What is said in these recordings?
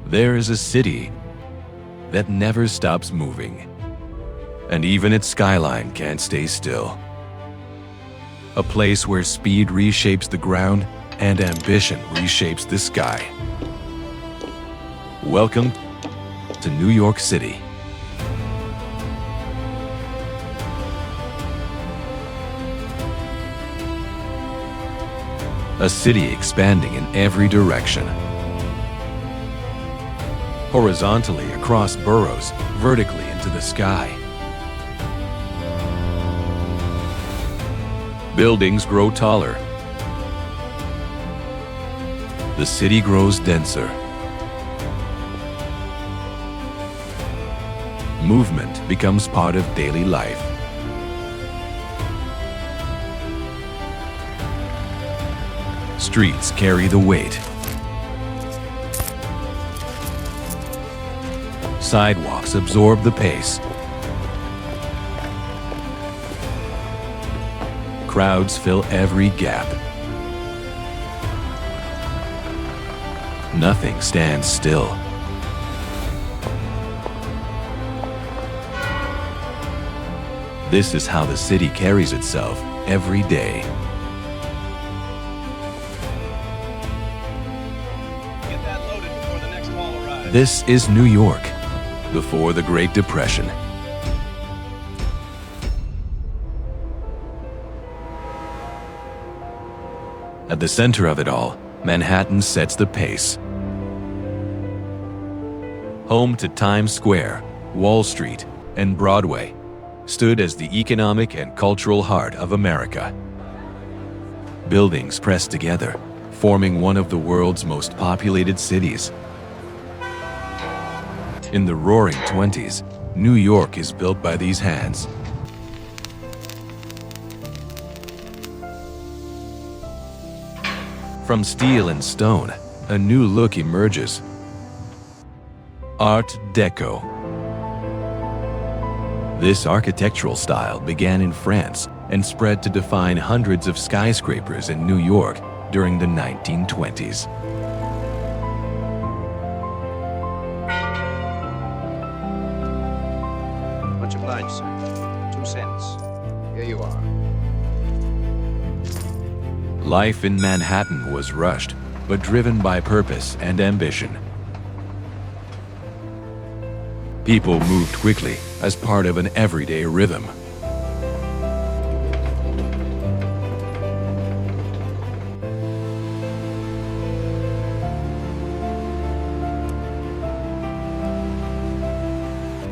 There is a city that never stops moving, and even its skyline can't stay still. A place where speed reshapes the ground and ambition reshapes the sky. Welcome to New York City. A city expanding in every direction. Horizontally across boroughs, vertically into the sky. Buildings grow taller. The city grows denser. Movement becomes part of daily life. Streets carry the weight. Sidewalks absorb the pace. Crowds fill every gap. Nothing stands still. This is how the city carries itself every day. Get that loaded before the next haul arrives. This is New York, before the Great Depression. At the center of it all, Manhattan sets the pace. Home to Times Square, Wall Street, and Broadway, stood as the economic and cultural heart of America. Buildings pressed together, forming one of the world's most populated cities. In the Roaring Twenties, New York is built by these hands. From steel and stone, a new look emerges. Art Deco. This architectural style began in France and spread to define hundreds of skyscrapers in New York during the 1920s. Much obliged, sir. 2 cents. Here you are. Life in Manhattan was rushed, but driven by purpose and ambition. People moved quickly as part of an everyday rhythm.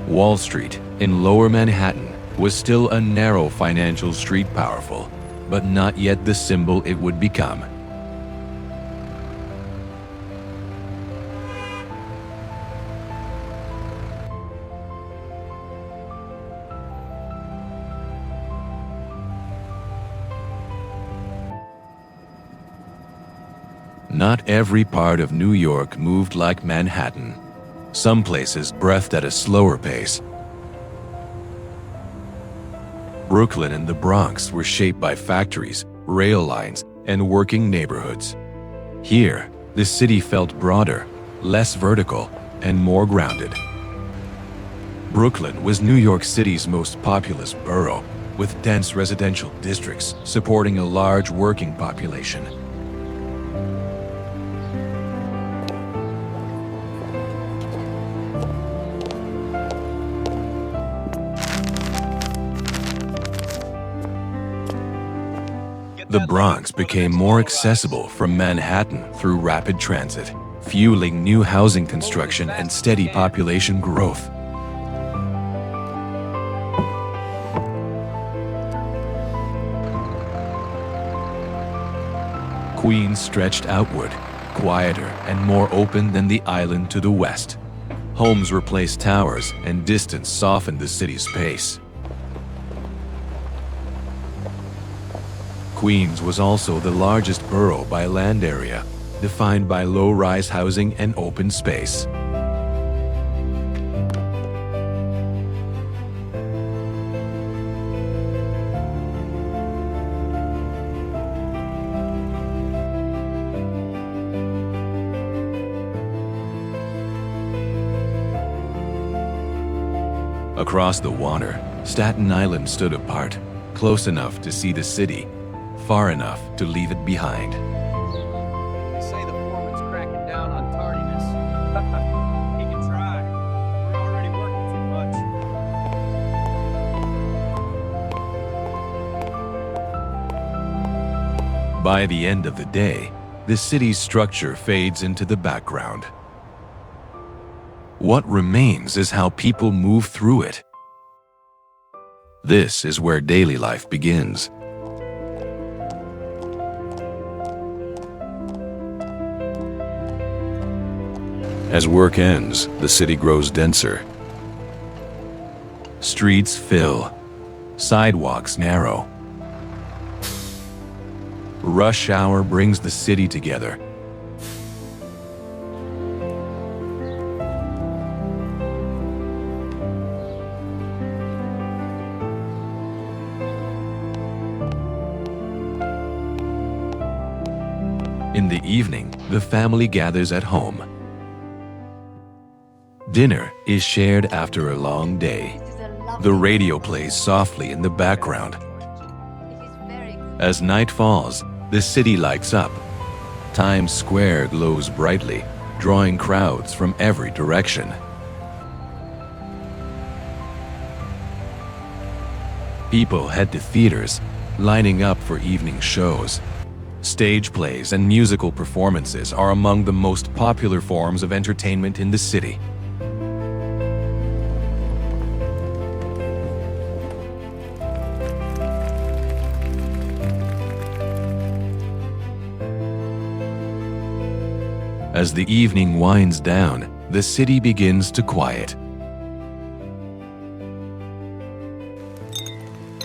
Wall Street in Lower Manhattan was still a narrow financial street, powerful, but not yet the symbol it would become. Not every part of New York moved like Manhattan. Some places breathed at a slower pace. Brooklyn and the Bronx were shaped by factories, rail lines, and working neighborhoods. Here, the city felt broader, less vertical, and more grounded. Brooklyn was New York City's most populous borough, with dense residential districts supporting a large working population. The Bronx became more accessible from Manhattan through rapid transit, fueling new housing construction and steady population growth. Queens stretched outward, quieter and more open than the island to the west. Homes replaced towers, and distance softened the city's pace. Queens was also the largest borough by land area, defined by low-rise housing and open space. Across the water, Staten Island stood apart, close enough to see the city, far enough to leave it behind. They say the foreman's cracking down on tardiness. He can try. We're already working too much. By the end of the day, the city's structure fades into the background. What remains is how people move through it. This is where daily life begins. As work ends, the city grows denser. Streets fill, sidewalks narrow. Rush hour brings the city together. In the evening, the family gathers at home. Dinner is shared after a long day. The radio plays softly in the background. As night falls, the city lights up. Times Square glows brightly, drawing crowds from every direction. People head to theaters, lining up for evening shows. Stage plays and musical performances are among the most popular forms of entertainment in the city. As the evening winds down, the city begins to quiet.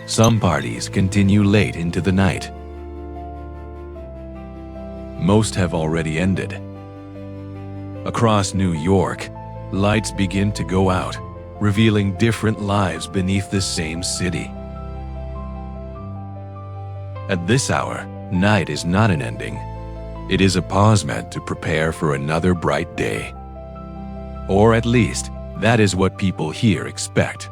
Some parties continue late into the night. Most have already ended. Across New York, lights begin to go out, revealing different lives beneath the same city. At this hour, night is not an ending. It is a pause meant to prepare for another bright day. Or at least, that is what people here expect.